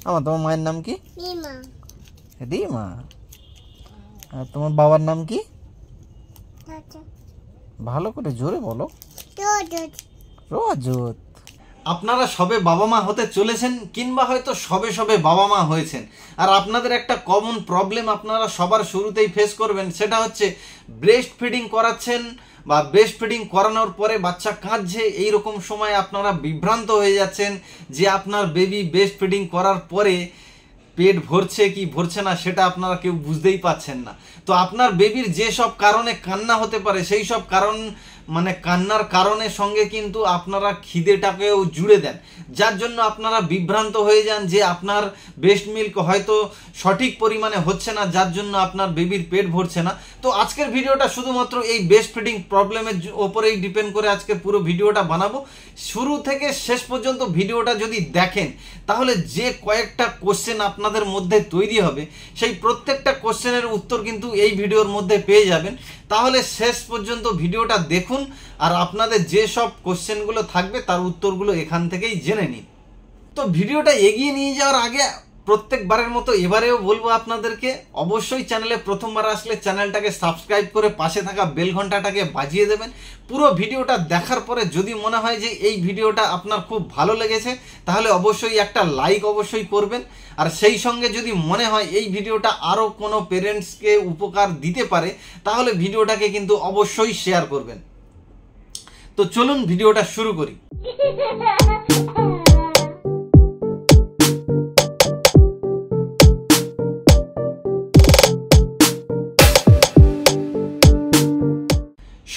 আমার তোমার মায়ের নাম কি? রিমা। রিমা। আর তোমার বাবার নাম কি? ভালো করে জোরে বলো। রজত। আপনারা সবে বাবা মা হতে চলেছেন কিংবা হয়তো সবে সবে বাবা মা হয়েছেন, আর আপনাদের একটা কমন প্রবলেম আপনারা সবার শুরুতেই ফেস করবেন, সেটা হচ্ছে ব্রেস্ট ফিডিং করাচ্ছেন বা ব্রেস্ট ফিডিং করানোর পরে বাচ্চা কাঁদছে, এইরকম সময় আপনারা বিভ্রান্ত হয়ে যাচ্ছেন যে আপনার বেবি ব্রেস্ট ফিডিং করার পরে পেট ভরছে কি ভরছে না সেটা আপনারা কেউ বুঝতেই পাচ্ছেন না। তো আপনার বেবির যে সব কারণে কান্না হতে পারে সেই সব কারণ মানে কান্নার কারণের সঙ্গে কিন্তু আপনারা খিদেটাকেও জুড়ে দেন, যার জন্য আপনারা বিভ্রান্ত হয়ে যান যে আপনার ব্রেস্ট মিল্ক হয়তো সঠিক পরিমাণে হচ্ছে না, যার জন্য আপনার বেবির পেট ভরছে না। তো আজকের ভিডিওটা শুধুমাত্র এই ব্রেস্ট ফিডিং প্রবলেমের ওপরেই ডিপেন্ড করে আজকের পুরো ভিডিওটা বানাবো। শুরু থেকে শেষ পর্যন্ত ভিডিওটা যদি দেখেন তাহলে যে কয়েকটা কোশ্চেন আপনাদের মধ্যে তৈরি হবে সেই প্রত্যেকটা কোশ্চেনের উত্তর কিন্তু এই ভিডিওর মধ্যে পেয়ে যাবেন। তাহলে শেষ পর্যন্ত ভিডিওটা দেখুন আর আপনাদের যে সব কোশ্চেনগুলো থাকবে তার উত্তরগুলো এখান থেকেই জেনে নিন। তো ভিডিওটা এগিয়ে নিয়ে যাওয়ার আগে প্রত্যেকবারের মতো এবারেও বলবো আপনাদেরকে অবশ্যই চ্যানেলে প্রথমবার আসলে চ্যানেলটাকে সাবস্ক্রাইব করে পাশে থাকা বেল ঘন্টাটাকে বাজিয়ে দেবেন। পুরো ভিডিওটা দেখার পরে যদি মনে হয় যে এই ভিডিওটা আপনার খুব ভালো লেগেছে তাহলে অবশ্যই একটা লাইক অবশ্যই করবেন, আর সেই সঙ্গে যদি মনে হয় এই ভিডিওটা আরও কোনো পেরেন্টসকে উপকার দিতে পারে তাহলে ভিডিওটাকে কিন্তু অবশ্যই শেয়ার করবেন। তো চলুন ভিডিওটা শুরু করি।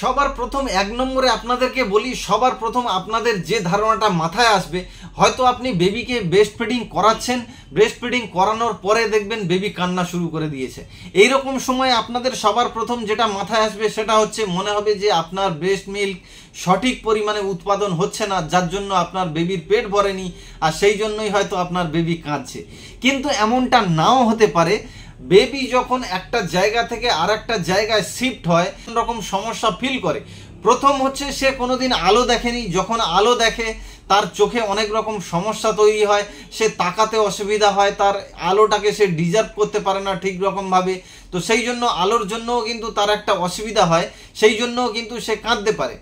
সবার প্রথম এক নম্বরে আপনাদেরকে বলি, সবার প্রথম আপনাদের যে ধারণাটা মাথায় আসবে, হয়তো আপনি বেবিকে ব্রেস্ট ফিডিং করাচ্ছেন, ব্রেস্ট ফিডিং করানোর পরে দেখবেন বেবি কান্না শুরু করে দিয়েছে। এইরকম সময় আপনাদের সবার প্রথম যেটা মাথায় আসবে সেটা হচ্ছে মনে হবে যে আপনার ব্রেস্ট মিল্ক সঠিক পরিমাণে উৎপাদন হচ্ছে না, যার জন্য আপনার বেবির পেট ভরেনি আর সেই জন্যই হয়তো আপনার বেবি কাঁদছে। কিন্তু এমনটা নাও হতে পারে। বেবি যখন একটা জায়গা থেকে আর একটা জায়গায় শিফট হয় রকম সমস্যা ফিল করে। প্রথম হচ্ছে সে কোনোদিন আলো দেখেনি, যখন আলো দেখে তার চোখে অনেক রকম সমস্যা তৈরি হয়, সে তাকাতে অসুবিধা হয়, তার আলোটাকে সে ডিজার্ভ করতে পারে না ঠিক রকমভাবে। তো সেই জন্য আলোর জন্যও কিন্তু তার একটা অসুবিধা হয়, সেই জন্যও কিন্তু সে কাঁদতে পারে।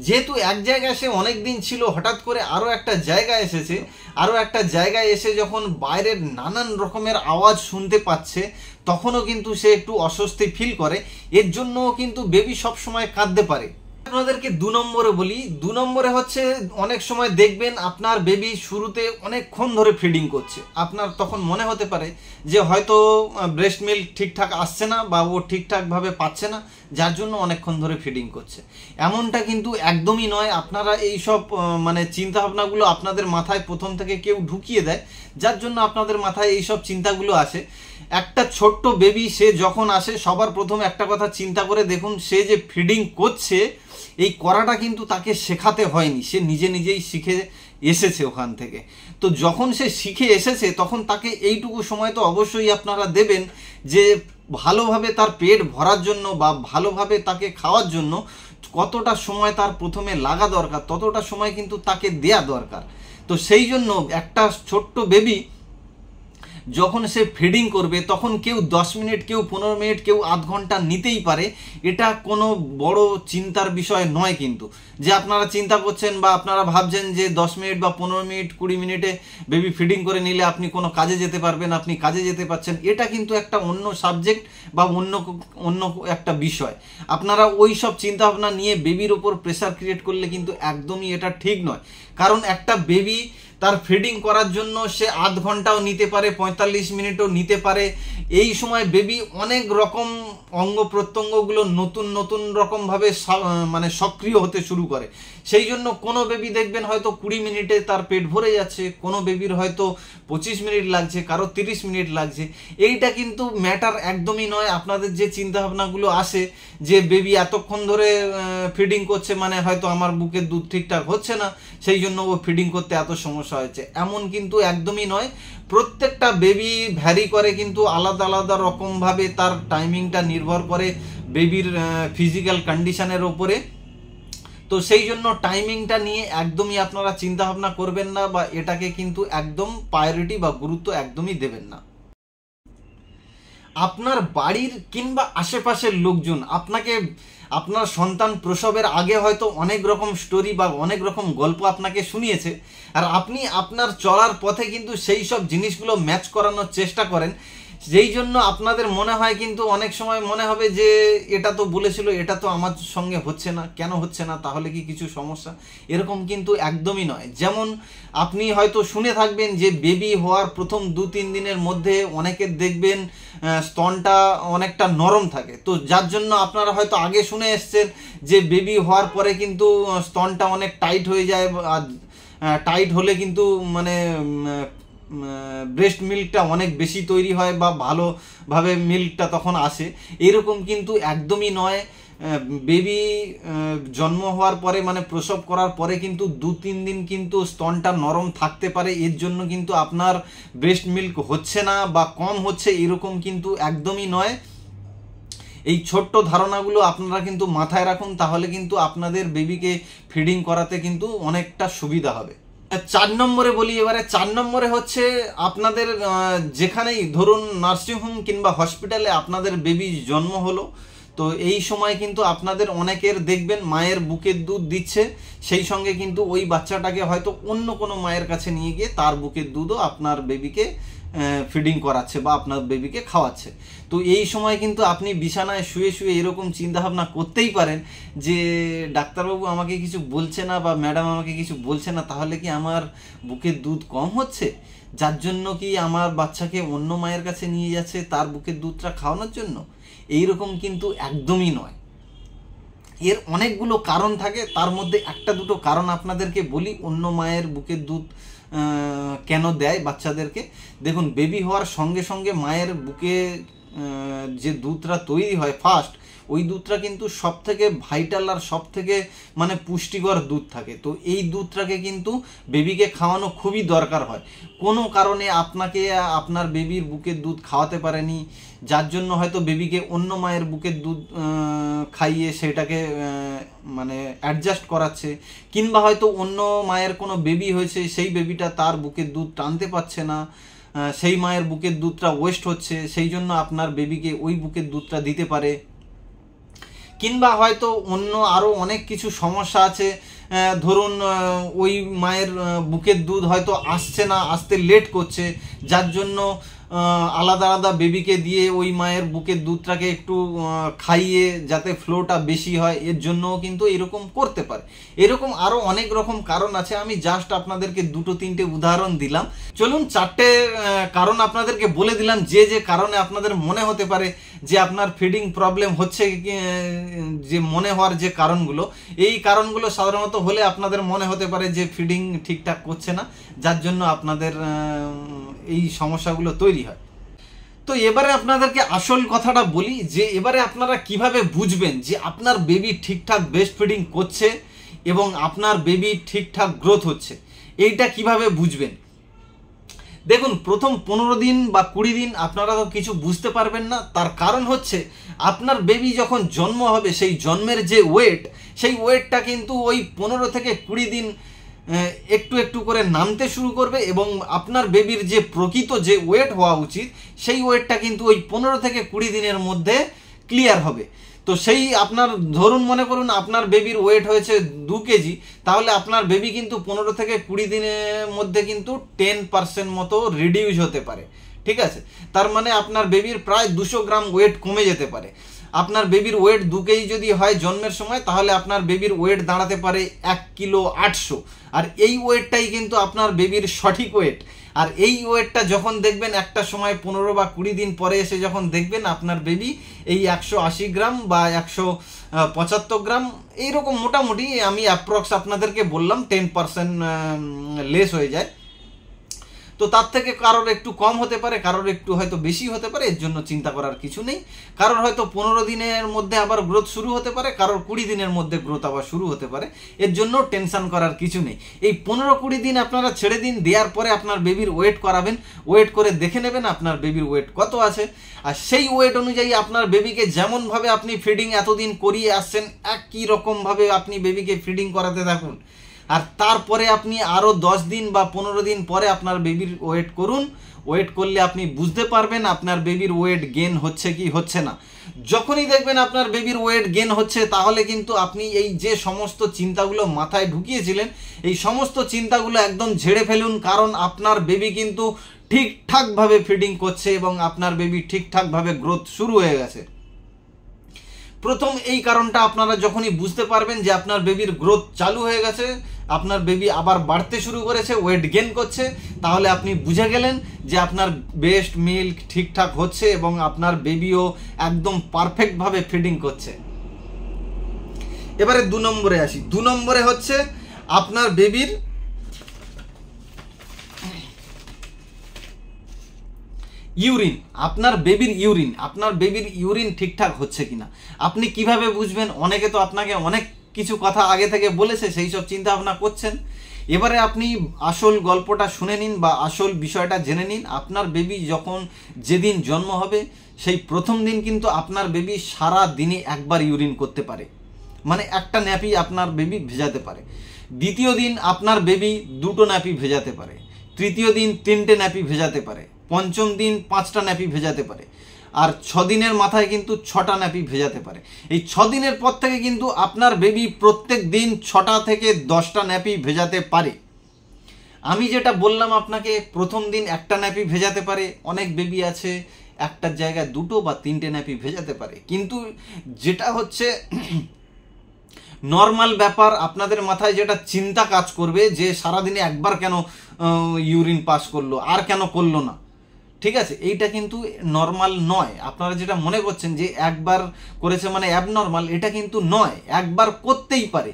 যেহেতু এক জায়গায় সে অনেক দিন ছিল, হঠাৎ করে আরও একটা জায়গায় এসেছে, আরও একটা জায়গায় এসে যখন বাইরের নানান রকমের আওয়াজ শুনতে পাচ্ছে তখনও কিন্তু সে একটু অস্বস্তি ফিল করে, এর জন্যও কিন্তু বেবি সবসময় কাঁদতে পারে। আপনাদেরকে 2 নম্বরে বলি, 2 নম্বরে হচ্ছে অনেক সময় দেখবেন আপনার বেবি শুরুতে অনেকক্ষণ ধরে ফিডিং করছে, আপনার তখন মনে হতে পারে যে হয়তো ব্রেস্ট মিল্ক ঠিকঠাক আসছে না বা ও ঠিকঠাকভাবে পাচ্ছে না, যার জন্য অনেকক্ষণ ধরে ফিডিং করছে। এমনটা কিন্তু একদমই নয়। আপনারা এই সব মানে চিন্তাভাবনাগুলো আপনাদের মাথায় প্রথম থেকে কেউ ঢুকিয়ে দেয়, যার জন্য আপনাদের মাথায় এই সব চিন্তাগুলো আসে। একটা ছোট্ট বেবি সে যখন আসে সবার প্রথম একটা কথা চিন্তা করে দেখুন, সে যে ফিডিং করছে এই করাটা কিন্তু তাকে শেখাতে হয়নি, সে নিজে নিজেই শিখে এসেছে ওখান থেকে। তো যখন সে শিখে এসেছে তখন তাকে এইটুকু সময় তো অবশ্যই আপনারা দেবেন যে ভালোভাবে তার পেট ভরার জন্য বা ভালোভাবে তাকে খাওয়ার জন্য কতটা সময় তার প্রথমে লাগা দরকার ততটা সময় কিন্তু তাকে দেয়া দরকার। তো সেই জন্য একটা ছোট্ট বেবি যখন সে ফিডিং করবে তখন কেউ 10 মিনিট, কেউ 15 মিনিট, কেউ আধ ঘন্টা নিতেই পারে। এটা কোনো বড় চিন্তার বিষয় নয় কিন্তু, যে আপনারা চিন্তা করছেন বা আপনারা ভাবছেন যে 10 মিনিট বা 15 মিনিট 20 মিনিটে বেবি ফিডিং করে নিলে আপনি কোনো কাজে যেতে পারবেন, আপনি কাজে যেতে পারছেন, এটা কিন্তু একটা অন্য সাবজেক্ট বা অন্য একটা বিষয়। আপনারা ওই সব চিন্তাভাবনা নিয়ে বেবির ওপর প্রেশার ক্রিয়েট করলে কিন্তু একদমই এটা ঠিক নয়। কারণ একটা বেবি তার ফিডিং করার জন্য সে আধ ঘন্টাও নিতে পারে, 45 মিনিটও নিতে পারে। এই সময় বেবি অনেক রকম অঙ্গ প্রত্যঙ্গগুলো নতুন নতুন রকমভাবে মানে সক্রিয় হতে শুরু করে। সেই জন্য কোনো বেবি দেখবেন হয়তো 20 মিনিটে তার পেট ভরে যাচ্ছে, কোনো বেবির হয়তো 25 মিনিট লাগছে, কারো 30 মিনিট লাগছে। এইটা কিন্তু ম্যাটার একদমই নয়। আপনাদের যে চিন্তাভাবনাগুলো আসে যে বেবি এতক্ষণ ধরে ফিডিং করছে মানে হয়তো আমার বুকের দুধ ঠিকঠাক হচ্ছে না, সেই জন্য ও ফিডিং করতে এত সমস্যা হয়েছে, এমন কিন্তু একদমই নয়। প্রত্যেকটা বেবি ভ্যারি করে কিন্তু আলাদা আলাদা রকমভাবে, তার টাইমিংটা নির্ভর করে বেবির ফিজিক্যাল কন্ডিশনের ওপরে। তো তো সেই জন্য টাইমিংটা নিয়ে একদমই আপনারা চিন্তা ভাবনা করবেন না, বা এটাকে কিন্তু একদম প্রায়োরিটি বা গুরুত্ব একদমই দেবেন না। আপনার বাড়ির কিংবা আশেপাশের লোকজন আপনাকে আপনার সন্তান প্রসবের আগে হয়তো অনেক রকম স্টোরি বা অনেক রকম গল্প আপনাকে শুনিয়েছে, আর আপনি আপনার চলার পথে কিন্তু সেই সব জিনিসগুলো ম্যাচ করানোর চেষ্টা করেন। যেই জন্য আপনাদের মনে হয়, কিন্তু অনেক সময় মনে হবে যে এটা তো বলেছিল, এটা তো আমার সঙ্গে হচ্ছে না, কেন হচ্ছে না, তাহলে কি কিছু সমস্যা? এরকম কিন্তু একদমই নয়। যেমন আপনি হয়তো শুনে থাকবেন যে বেবি হওয়ার প্রথম 2-3 দিনের মধ্যে অনেকের দেখবেন স্তনটা অনেকটা নরম থাকে, তো যার জন্য আপনারা হয়তো আগে শুনে এসছেন যে বেবি হওয়ার পরে কিন্তু স্তনটা অনেক টাইট হয়ে যায়, আর টাইট হলে কিন্তু মানে ব্রেস্ট মিল্কটা অনেক বেশি তৈরি হয় বা ভালোভাবে মিল্কটা তখন আসে। এরকম কিন্তু একদমই নয়। বেবি জন্ম হওয়ার পরে মানে প্রসব করার পরে কিন্তু 2-3 দিন কিন্তু স্তনটা নরম থাকতে পারে, এর জন্য কিন্তু আপনার ব্রেস্ট মিল্ক হচ্ছে না বা কম হচ্ছে, এরকম কিন্তু একদমই নয়। এই ছোট্ট ধারণাগুলো আপনারা কিন্তু মাথায় রাখুন, তাহলে কিন্তু আপনাদের বেবিকে ফিডিং করাতে কিন্তু অনেকটা সুবিধা হবে। 4 নম্বরে বলি এবারে। 4 নম্বরে হচ্ছে আপনাদের যেখানেই ধরুন নার্সিংহোম কিংবা হসপিটালে আপনাদের বেবি জন্ম হলো, তো এই সময় কিন্তু আপনাদের অনেকের দেখবেন মায়ের বুকের দুধ দিচ্ছে, সেই সঙ্গে কিন্তু ওই বাচ্চাটাকে হয়তো অন্য কোনো মায়ের কাছে নিয়ে গিয়ে তার বুকের দুধও আপনার বেবিকে ফিডিং করাচ্ছে বা আপনার বেবিকে খাওয়াচ্ছে। তো এই সময় কিন্তু আপনি বিছানায় শুয়ে শুয়ে এরকম চিন্তাভাবনা করতেই পারেন যে ডাক্তারবাবু আমাকে কিছু বলছে না বা ম্যাডাম আমাকে কিছু বলছে না, তাহলে কি আমার বুকের দুধ কম হচ্ছে, যার জন্য কি আমার বাচ্চাকে অন্য মায়ের কাছে নিয়ে যাচ্ছে তার বুকের দুধটা খাওয়ানোর জন্য? এইরকম কিন্তু একদমই নয়। এর অনেকগুলো কারণ থাকে, তার মধ্যে একটা দুটো কারণ আপনাদেরকে বলি অন্য মায়ের বুকের দুধ কেন দেয় বাচ্চাদেরকে। দেখুন, বেবি হওয়ার সঙ্গে সঙ্গে মায়ের বুকে যে দুধটা তৈরি হয় ফার্স্ট, ওই দুধটা কিন্তু সব থেকে ভাইটাল আর সব থেকে মানে পুষ্টিকর দুধ থাকে। তো এই দুধটাকে কিন্তু বেবিকে খাওয়ানো খুবই দরকার হয়। কোনো কারণে আপনাকে আপনার বেবির বুকের দুধ খাওয়াতে পারেনি, যার জন্য হয়তো বেবিকে অন্য মায়ের বুকের দুধ খাইয়ে সেটাকে মানে অ্যাডজাস্ট করাচ্ছে, কিংবা হয়তো অন্য মায়ের কোনো বেবি হয়েছে, সেই বেবিটা তার বুকের দুধ টানতে পারছে না, সেই মায়ের বুকের দুধটা ওয়েস্ট হচ্ছে, সেই জন্য আপনার বেবিকে ওই বুকের দুধটা দিতে পারে। কিংবা হয়তো অন্য আরও অনেক কিছু সমস্যা আছে, ধরুন ওই মায়ের বুকের দুধ হয়তো আসছে না, আসতে লেট করছে, যার জন্য আলাদা আলাদা বেবিকে দিয়ে ওই মায়ের বুকের দুধটাকে একটু খাইয়ে যাতে ফ্লোটা বেশি হয়, এর জন্যও কিন্তু এরকম করতে পারে। এরকম আরও অনেক রকম কারণ আছে, আমি জাস্ট আপনাদেরকে 2-3টে উদাহরণ দিলাম। চলুন 4টে কারণ আপনাদেরকে বলে দিলাম, যে যে কারণে আপনাদের মনে হতে পারে যে আপনার ফিডিং প্রবলেম হচ্ছে, যে মনে হওয়ার যে কারণগুলো, এই কারণগুলো সাধারণত হলে আপনাদের মনে হতে পারে যে ফিডিং ঠিকঠাক করছে না, যার জন্য আপনাদের এই সমস্যাগুলো তৈরি হয়। তো এবারে আপনাদেরকে আসল কথাটা বলি, যে এবারে আপনারা কিভাবে বুঝবেন যে আপনার বেবি ঠিকঠাক ব্রেস্ট ফিডিং করছে এবং আপনার বেবি ঠিকঠাক গ্রোথ হচ্ছে, এইটা কিভাবে বুঝবেন? দেখুন, প্রথম 15 দিন বা 20 দিন আপনারা তো কিছু বুঝতে পারবেন না। তার কারণ হচ্ছে আপনার বেবি যখন জন্ম হবে, সেই জন্মের যে ওয়েট, সেই ওয়েটটা কিন্তু ওই 15 থেকে 20 দিন একটু একটু করে নামতে শুরু করবে, এবং আপনার বেবির যে প্রকৃত যে ওয়েট হওয়া উচিত, সেই ওয়েটটা কিন্তু ওই 15 থেকে 20 দিনের মধ্যে ক্লিয়ার হবে। তো সেই আপনার ধরুন মনে করুন আপনার বেবির ওয়েট হয়েছে 2 কেজি, তাহলে আপনার বেবি কিন্তু 15 থেকে 20 দিনের মধ্যে কিন্তু 10% মতো রিডিউস হতে পারে। ঠিক আছে, তার মানে আপনার বেবির প্রায় 200 গ্রাম ওয়েট কমে যেতে পারে। আপনার বেবির ওয়েট 2 কেজি যদি হয় জন্মের সময়, তাহলে আপনার বেবির ওয়েট দাঁড়াতে পারে 1 কিলো 800। আর এই ওয়েটটাই কিন্তু আপনার বেবির সঠিক ওয়েট। আর এই ওয়েটটা যখন দেখবেন একটা সময় 15 বা 20 দিন পরে এসে যখন দেখবেন আপনার বেবি এই 180 গ্রাম বা 175 গ্রাম এইরকম, মোটামুটি আমি অ্যাপ্রক্স আপনাদেরকে বললাম 10% লেস হয়ে যায়। তো তো তার থেকে কারোর একটু কম হতে পারে, কারোর একটু হয়তো বেশি হতে পারে, এর জন্য চিন্তা করার কিছু নেই। কারোর হয়তো 15 দিনের মধ্যে আবার গ্রোথ শুরু হতে পারে, কারোর 20 দিনের মধ্যে গ্রোথ আবার শুরু হতে পারে, এর জন্য টেনশন করার কিছু নেই। এই 15-20 দিন আপনারা ছেড়ে দিন, দেওয়ার পরে আপনার বেবির ওয়েট করাবেন, ওয়েট করে দেখে নেবেন আপনার বেবির ওয়েট কত আছে, আর সেই ওয়েট অনুযায়ী আপনার বেবিকে যেমনভাবে আপনি ফিডিং এতদিন করিয়ে আসছেন একই রকমভাবে আপনি বেবিকে ফিডিং করাতে থাকুন। আর তারপরে আপনি আরও 10 দিন বা 15 দিন পরে আপনার বেবির ওয়েট করুন। ওয়েট করলে আপনি বুঝতে পারবেন আপনার বেবির ওয়েট গেন হচ্ছে কি হচ্ছে না। যখনই দেখবেন আপনার বেবির ওয়েট গেন হচ্ছে, তাহলে কিন্তু আপনি এই যে সমস্ত চিন্তাগুলো মাথায় ঢুকিয়েছিলেন, এই সমস্ত চিন্তাগুলো একদম ঝেড়ে ফেলুন, কারণ আপনার বেবি কিন্তু ঠিকঠাকভাবে ফিডিং করছে এবং আপনার বেবি ঠিকঠাকভাবে গ্রোথ শুরু হয়ে গেছে। প্রথম এই কারণটা আপনারা যখনই বুঝতে পারবেন যে আপনার বেবির গ্রোথ চালু হয়ে গেছে, আপনার বেবি আবার বাড়তে শুরু করেছে, ওয়েট গেইন করছে, তাহলে আপনি বুঝে গেলেন যে আপনার ব্রেস্ট মিল্ক ঠিকঠাক হচ্ছে এবং আপনার বেবিও একদম পারফেক্টভাবে ফিডিং করছে। এবারে 2 নম্বরে আসি। 2 নম্বরে হচ্ছে আপনার বেবির ইউরিন। আপনার বেবির ইউরিন ঠিকঠাক হচ্ছে কিনা আপনি কিভাবে বুঝবেন? অনেকে তো আপনাকে অনেক কিছু কথা আগে থেকে বলেছে, সেই সব চিন্তা ভাবনা করছেন। এবারে আপনি আসল গল্পটা শুনে নিন বা আসল বিষয়টা জেনে নিন। আপনার বেবি যখন যেদিন জন্ম হবে সেই প্রথম দিন কিন্তু আপনার বেবি সারা দিনে একবার ইউরিন করতে পারে, মানে একটা ন্যাপি আপনার বেবি ভেজাতে পারে। দ্বিতীয় দিন আপনার বেবি 2টো ন্যাপি ভেজাতে পারে। তৃতীয় দিন 3টে ন্যাপি ভেজাতে পারে। পঞ্চম দিন 5টা ন্যাপি ভেজাতে পারে। আর 6 দিনের মাথায় কিন্তু 6টা ন্যাপি ভেজাতে পারে। এই 6 দিনের পর থেকে কিন্তু আপনার বেবি প্রত্যেক দিন 6টা থেকে 10টা ন্যাপি ভেজাতে পারে। আমি যেটা বললাম আপনাকে, প্রথম দিন একটা ন্যাপি ভেজাতে পারে, অনেক বেবি আছে একটার জায়গায় 2টো বা 3টে ন্যাপি ভেজাতে পারে। কিন্তু যেটা হচ্ছে নর্মাল ব্যাপার, আপনাদের মাথায় যেটা চিন্তা কাজ করবে যে সারাদিনে একবার কেন ইউরিন পাস করলো, আর কেন করলো না, ঠিক আছে, এইটা কিন্তু নর্মাল নয়। আপনারা যেটা মনে করছেন যে একবার করেছে মানে অ্যাবনর্মাল, এটা কিন্তু নয়। একবার করতেই পারে।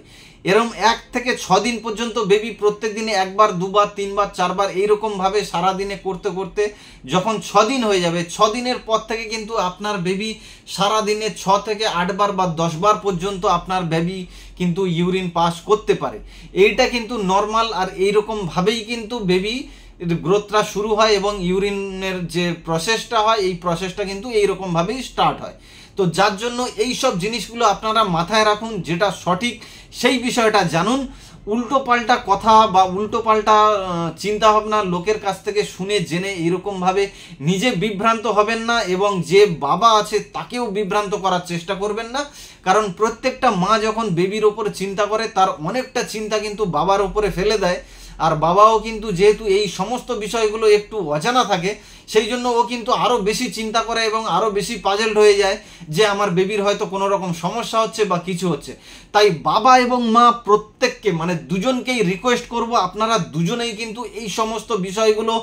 এরকম 1 থেকে 6 দিন পর্যন্ত বেবি প্রত্যেক দিনে একবার, 2বার, 3বার, 4বার এইরকমভাবে সারাদিনে করতে করতে যখন 6 দিন হয়ে যাবে, 6 দিনের পর থেকে কিন্তু আপনার বেবি সারাদিনে 6 থেকে 8বার বা 10বার পর্যন্ত আপনার বেবি কিন্তু ইউরিন পাস করতে পারে। এইটা কিন্তু নর্মাল। আর এইরকমভাবেই কিন্তু বেবি গ্রোথটা শুরু হয় এবং ইউরিনের যে প্রসেসটা হয়, এই প্রসেসটা কিন্তু এইরকমভাবেই স্টার্ট হয়। তো যার জন্য এই সব জিনিসগুলো আপনারা মাথায় রাখুন, যেটা সঠিক সেই বিষয়টা জানুন। উল্টো পাল্টা কথা বা উল্টো পাল্টা চিন্তাভাবনা লোকের কাছ থেকে শুনে জেনে এরকমভাবে নিজে বিভ্রান্ত হবেন না এবং যে বাবা আছে তাকেও বিভ্রান্ত করার চেষ্টা করবেন না। কারণ প্রত্যেকটা মা যখন বেবির ওপরে চিন্তা করে, তার অনেকটা চিন্তা কিন্তু বাবার ওপরে ফেলে দেয়। আর বাবাও কিন্তু যেহেতু এই সমস্ত বিষয়গুলো একটু অজানা থাকে, সেই জন্য ও কিন্তু আরও বেশি চিন্তা করে এবং আরও বেশি পাজেলড হয়ে যায় যে আমার বেবির হয়তো কোনো রকম সমস্যা হচ্ছে বা কিছু হচ্ছে। তাই বাবা এবং মা প্রত্যেককে, মানে দুজনকেই রিকোয়েস্ট করব, আপনারা দুজনেই কিন্তু এই সমস্ত বিষয়গুলো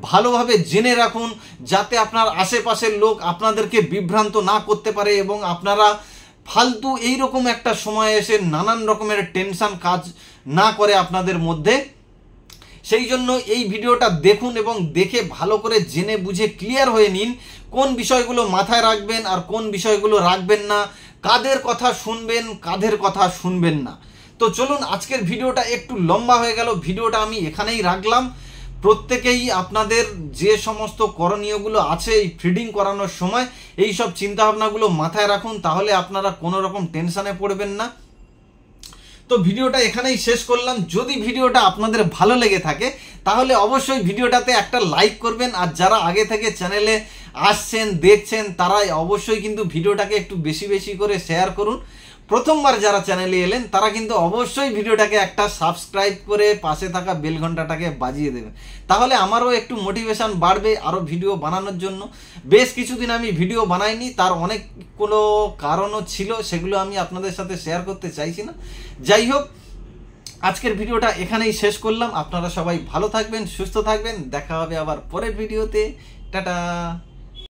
ভালোভাবে জেনে রাখুন, যাতে আপনার আশেপাশের লোক আপনাদেরকে বিভ্রান্ত না করতে পারে এবং আপনারা ফালতু এইরকম একটা সময় এসে নানান রকমের টেনশন কাজ না করে আপনাদের মধ্যে। সেই জন্য এই ভিডিওটা দেখুন এবং দেখে ভালো করে জেনে বুঝে ক্লিয়ার হয়ে নিন কোন বিষয়গুলো মাথায় রাখবেন আর কোন বিষয়গুলো রাখবেন না, কাদের কথা শুনবেন, কাদের কথা শুনবেন না। তো চলুন, আজকের ভিডিওটা একটু লম্বা হয়ে গেল, ভিডিওটা আমি এখানেই রাখলাম। প্রত্যেকেই আপনাদের যে সমস্ত করণীয়গুলো আছে এই ফিডিং করানোর সময়, এই সব চিন্তাভাবনাগুলো মাথায় রাখুন, তাহলে আপনারা কোনো রকম টেনশনে পড়বেন না। তো ভিডিওটা এখানেই শেষ করলাম। যদি ভিডিওটা আপনাদের ভালো লেগে থাকে তাহলে অবশ্যই ভিডিওটাতে একটা লাইক করবেন। আর যারা আগে থেকে চ্যানেলে আসছেন, দেখছেন, তারা অবশ্যই কিন্তু ভিডিওটাকে একটু বেশি বেশি করে শেয়ার করুন। প্রথমবার যারা চ্যানেলে এলেন তারা কিন্তু অবশ্যই ভিডিওটাকে একটা সাবস্ক্রাইব করে পাশে থাকা বেল ঘন্টাটাকে বাজিয়ে দেবেন, তাহলে আমারও একটু মোটিভেশন বাড়বে আরও ভিডিও বানানোর জন্য। বেশ কিছুদিন আমি ভিডিও বানাইনি, তার অনেকগুলো কারণও ছিল, সেগুলো আমি আপনাদের সাথে শেয়ার করতে চাইছি না। যাই হোক, আজকের ভিডিওটা এখানেই শেষ করলাম। আপনারা সবাই ভালো থাকবেন, সুস্থ থাকবেন, দেখা হবে আবার পরের ভিডিওতে। টাটা।